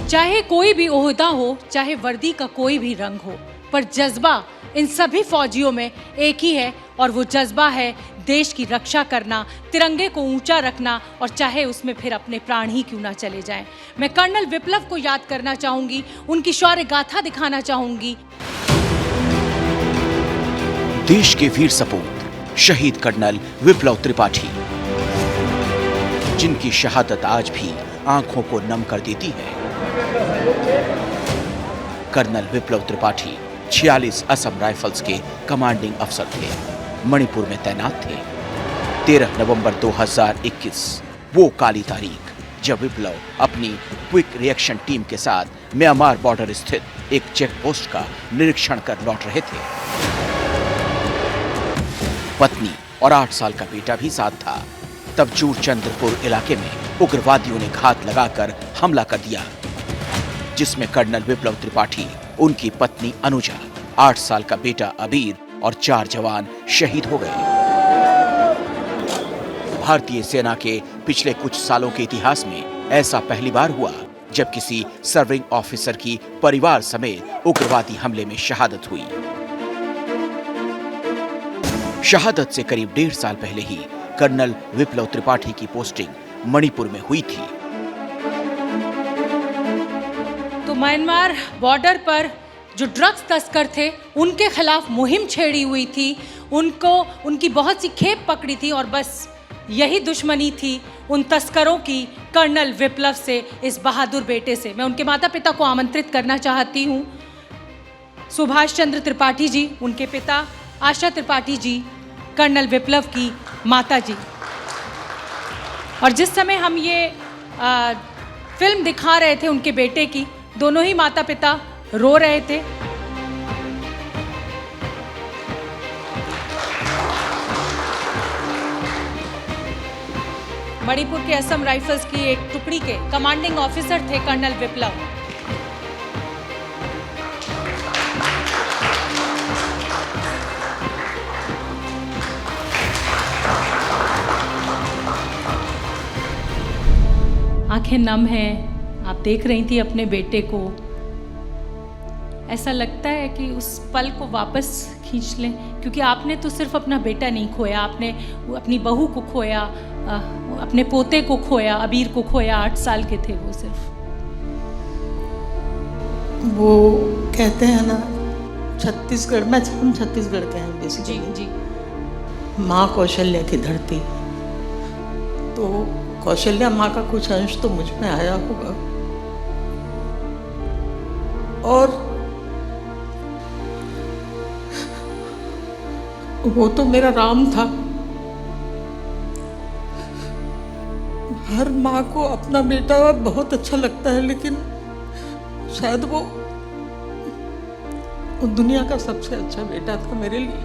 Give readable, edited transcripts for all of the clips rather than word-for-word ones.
चाहे कोई भी ओहदा हो, चाहे वर्दी का कोई भी रंग हो, पर जज्बा इन सभी फौजियों में एक ही है और वो जज्बा है देश की रक्षा करना, तिरंगे को ऊंचा रखना, और चाहे उसमें फिर अपने प्राण ही क्यों ना चले जाएं। मैं कर्नल विप्लव को याद करना चाहूंगी, उनकी शौर्य गाथा दिखाना चाहूंगी। देश के वीर सपूत शहीद कर्नल विप्लव त्रिपाठी, जिनकी शहादत आज भी आंखों को नम कर देती है। कर्नल विप्लव त्रिपाठी 46 असम राइफल्स के कमांडिंग अफसर थे, मणिपुर में तैनात थे। 13 नवंबर 2021 वो काली तारीख जब विप्लव अपनी क्विक रिएक्शन टीम के साथ म्यांमार बॉर्डर स्थित एक चेक पोस्ट का निरीक्षण कर लौट रहे थे। पत्नी और 8 साल का बेटा भी साथ था। तब चूरचंद्रपुर इलाके में उग्रवादियों ने घात लगाकर हमला कर दिया, जिसमें कर्नल विप्लव त्रिपाठी, उनकी पत्नी अनुजा, 8 साल का बेटा अबीर और 4 जवान शहीद हो गए। भारतीय सेना के पिछले कुछ सालों के इतिहास में ऐसा पहली बार हुआ जब किसी सर्विंग ऑफिसर की परिवार समेत उग्रवादी हमले में शहादत हुई। शहादत से करीब 1.5 साल पहले ही कर्नल विप्लव त्रिपाठी की पोस्टिंग मणिपुर में हुई थी। तो म्यांमार बॉर्डर पर जो ड्रग्स तस्कर थे उनके खिलाफ मुहिम छेड़ी हुई थी, उनकी बहुत सी खेप पकड़ी थी, और बस यही दुश्मनी थी उन तस्करों की कर्नल विप्लव से, इस बहादुर बेटे से। मैं उनके माता पिता को आमंत्रित करना चाहती हूँ। सुभाष चंद्र त्रिपाठी जी, उनके पिता, आशा त्रिपाठी जी, कर्नल विप्लव की माता जी। और जिस समय हम ये फिल्म दिखा रहे थे उनके बेटे की, दोनों ही माता पिता रो रहे थे। मणिपुर के असम राइफल्स की एक टुकड़ी के कमांडिंग ऑफिसर थे कर्नल विप्लव। आंखें नम हैं, आप देख रही थी अपने बेटे को। ऐसा लगता है कि उस पल को वापस खींच लें, क्योंकि आपने तो सिर्फ अपना बेटा नहीं खोया, आपने अपनी बहू को खोया, अपने पोते को खोया, अबीर को खोया। 8 साल के थे वो सिर्फ। वो कहते हैं ना, छत्तीसगढ़ में, हम छत्तीसगढ़ के हैं बेसिकली। जी जी। माँ कौशल्या की धरती, तो कौशल्या माँ का कुछ अंश तो मुझ में आया होगा। और वो तो मेरा राम था। हर माँ को अपना बेटा बहुत अच्छा लगता है, लेकिन शायद वो दुनिया का सबसे अच्छा बेटा था मेरे लिए।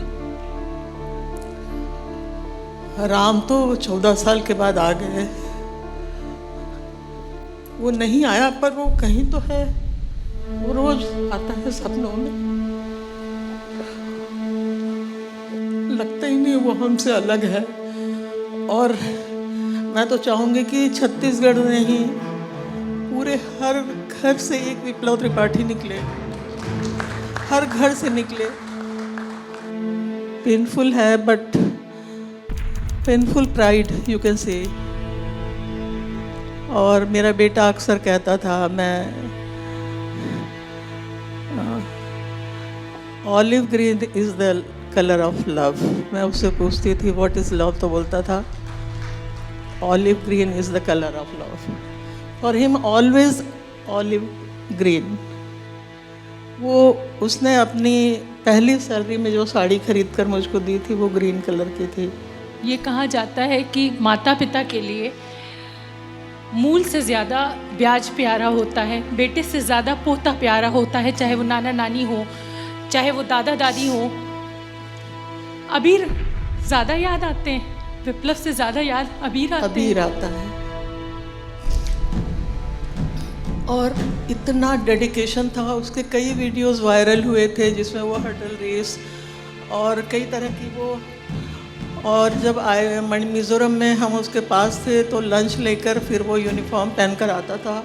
राम तो 14 साल के बाद आ गए। वो नहीं आया, पर वो कहीं तो है, वो रोज आता है सपनों में। लगता ही नहीं वो हमसे अलग है। और मैं तो चाहूंगी कि छत्तीसगढ़ में ही पूरे हर घर से एक विप्लव त्रिपाठी निकले, हर घर से निकले। पेनफुल है, but painful pride you can say. और मेरा बेटा अक्सर कहता था, मैं olive green is the colour of love. मैं उससे पूछती थी व्हाट इज लव, तो बोलता था olive green is the colour of love. For him always olive green. वो उसने अपनी पहली सैलरी में जो साड़ी खरीद कर मुझको दी थी वो ग्रीन कलर की थी। ये कहा जाता है कि माता पिता के लिए मूल से ज़्यादा ब्याज प्यारा होता है, बेटे से ज़्यादा पोता प्यारा होता है, चाहे वो नाना नानी हो, चाहे वो दादा दादी हो। अबीर ज़्यादा याद आते हैं, विप्लव से ज़्यादा याद अबीर आता है। और इतना डेडिकेशन था, उसके कई वीडियोस वायरल हुए थे जिसमें वो हर्डल रेस और कई तरह की वो। और जब आए मिज़ोरम में हम उसके पास थे तो लंच लेकर फिर वो यूनिफॉर्म पहनकर आता था।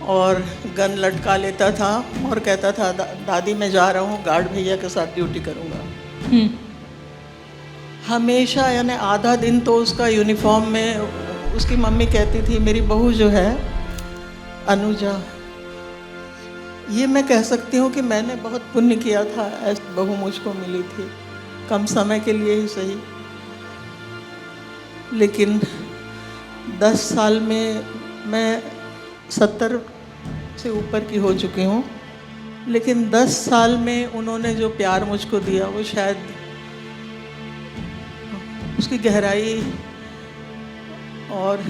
और गन लटका लेता था और कहता था दादी मैं जा रहा हूँ, गार्ड भैया के साथ ड्यूटी करूँगा। हमेशा, यानी आधा दिन तो उसका यूनिफॉर्म में, उसकी मम्मी कहती थी मेरी बहू जो है अनुजा, ये मैं कह सकती हूँ कि मैंने बहुत पुण्य किया था, ऐसी बहू मुझको मिली थी, कम समय के लिए ही सही, लेकिन 10 साल में मैं 70 से ऊपर की हो चुकी हूँ, लेकिन 10 साल में उन्होंने जो प्यार मुझको दिया वो शायद उसकी गहराई, और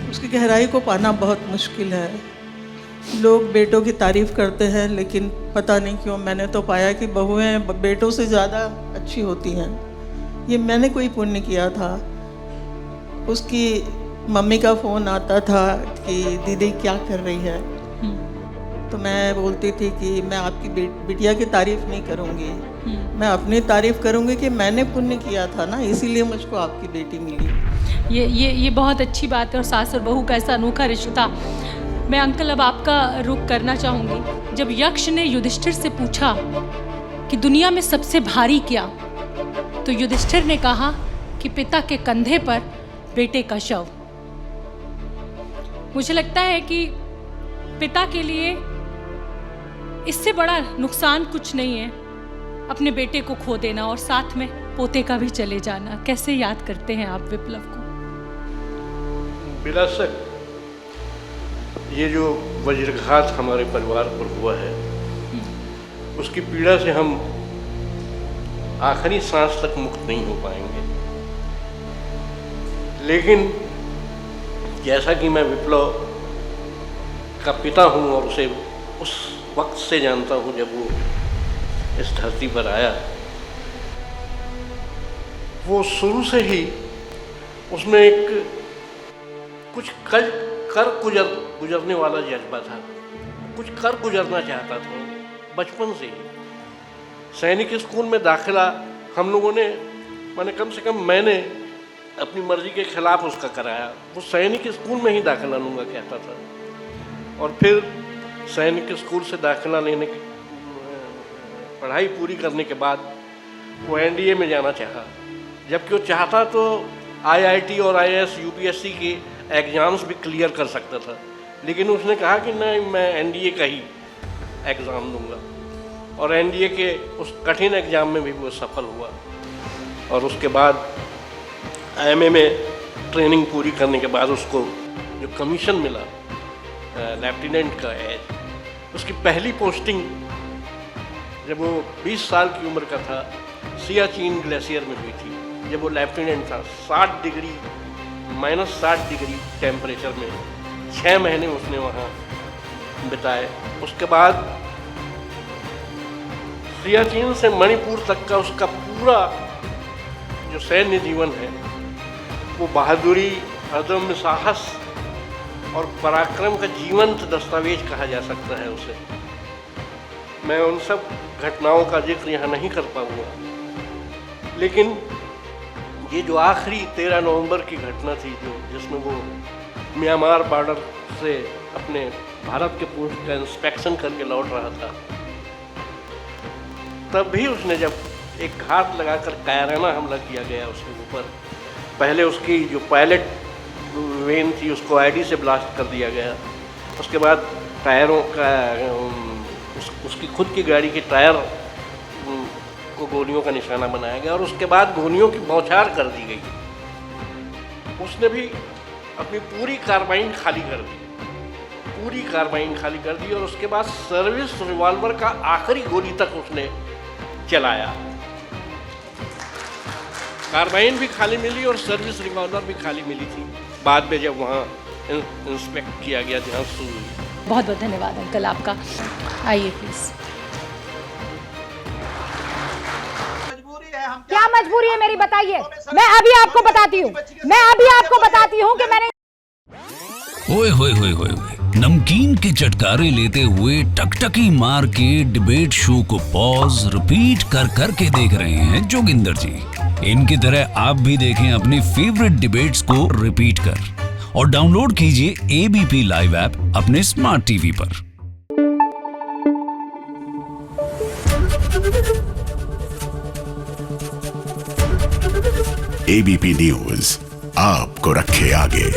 उसकी गहराई को पाना बहुत मुश्किल है। लोग बेटों की तारीफ़ करते हैं, लेकिन पता नहीं क्यों मैंने तो पाया कि बहुएं बेटों से ज़्यादा अच्छी होती हैं। ये मैंने कोई पुण्य किया था। उसकी मम्मी का फ़ोन आता था कि दीदी क्या कर रही है, तो मैं बोलती थी कि मैं आपकी बिटिया की तारीफ़ नहीं करूँगी, मैं अपनी तारीफ़ करूँगी कि मैंने पुण्य किया था ना, इसीलिए मुझको आपकी बेटी मिली। ये बहुत अच्छी बात है, और सास और बहू का ऐसा अनोखा रिश्ता। मैं अंकल अब आपका रुख करना चाहूँगी। जब यक्ष ने युधिष्ठिर से पूछा कि दुनिया में सबसे भारी क्या, तो युधिष्ठिर ने कहा कि पिता के कंधे पर बेटे का शव। मुझे लगता है कि पिता के लिए इससे बड़ा नुकसान कुछ नहीं है, अपने बेटे को खो देना और साथ में पोते का भी चले जाना। कैसे याद करते हैं आप विप्लव को? बिला शक ये जो वज्रघात हमारे परिवार पर हुआ है, उसकी पीड़ा से हम आखिरी सांस तक मुक्त नहीं हो पाएंगे। लेकिन जैसा कि मैं विप्लव का पिता हूँ और उसे उस वक्त से जानता हूँ जब वो इस धरती पर आया, वो शुरू से ही उसमें एक कुछ कर गुजरने वाला जज्बा था, कुछ कर गुजरना चाहता था बचपन से ही। सैनिक स्कूल में दाखिला हम लोगों ने, माने कम से कम मैंने अपनी मर्जी के खिलाफ उसका कराया। वो सैनिक स्कूल में ही दाखिला लूँगा कहता था, और फिर सैनिक स्कूल से दाखिला लेने की पढ़ाई पूरी करने के बाद वो एनडीए में जाना चाहा, जबकि वो चाहता तो आईआईटी और आईएएस यूपीएससी के एग्ज़ाम्स भी क्लियर कर सकता था, लेकिन उसने कहा कि नहीं, मैं एनडीए का ही एग्ज़ाम दूंगा। और एनडीए के उस कठिन एग्ज़ाम में भी वो सफल हुआ, और उसके बाद एमए में ट्रेनिंग पूरी करने के बाद उसको जो कमीशन मिला लेफ्टिनेंट का एज, उसकी पहली पोस्टिंग जब वो 20 साल की उम्र का था सियाचिन ग्लेशियर में हुई थी, जब वो लेफ्टिनेंट था। 60 डिग्री -60 डिग्री टेम्परेचर में 6 महीने उसने वहाँ बिताए। उसके बाद सियाचिन से मणिपुर तक का उसका पूरा जो सैन्य जीवन है, वो बहादुरी, अदम्य साहस और पराक्रम का जीवंत दस्तावेज कहा जा सकता है उसे। मैं उन सब घटनाओं का जिक्र यहाँ नहीं कर पाऊँगा, लेकिन ये जो आखिरी 13 नवंबर की घटना थी, जिसमें वो म्यांमार बॉर्डर से अपने भारत के पोस्ट का इंस्पेक्शन करके लौट रहा था, तब भी उसने जब एक घात लगाकर कायराना हमला किया गया उसके ऊपर, पहले उसकी जो पायलट वेन थी उसको आईडी से ब्लास्ट कर दिया गया, उसके बाद टायरों का उसकी खुद की गाड़ी के टायर को गोलियों का निशाना बनाया गया, और उसके बाद गोलियों की बौछार कर दी गई। उसने भी अपनी पूरी कार्बाइन खाली कर दी, और उसके बाद सर्विस रिवॉल्वर का आखिरी गोली तक उसने चलाया। कार्बाइन भी खाली मिली और सर्विस रिवॉल्वर भी खाली मिली थी बाद में जब वहाँ इंस्पेक्ट किया गया, ध्यान से। बहुत बहुत धन्यवाद अंकल आपका। आइए प्लीज। क्या मजबूरी है मेरी, बताइए। मैं अभी आपको बताती हूँ कि मैंने ओए होए होए होए, नमकीन के चटकारे लेते हुए टकटकी मार के डिबेट शो को पॉज रिपीट कर करके देख रहे हैं जोगिंदर जी। इनकी तरह आप भी देखें अपनी फेवरेट डिबेट्स को रिपीट कर, और डाउनलोड कीजिए एबीपी लाइव ऐप अपने स्मार्ट टीवी पर। एबीपी न्यूज आपको रखे आगे।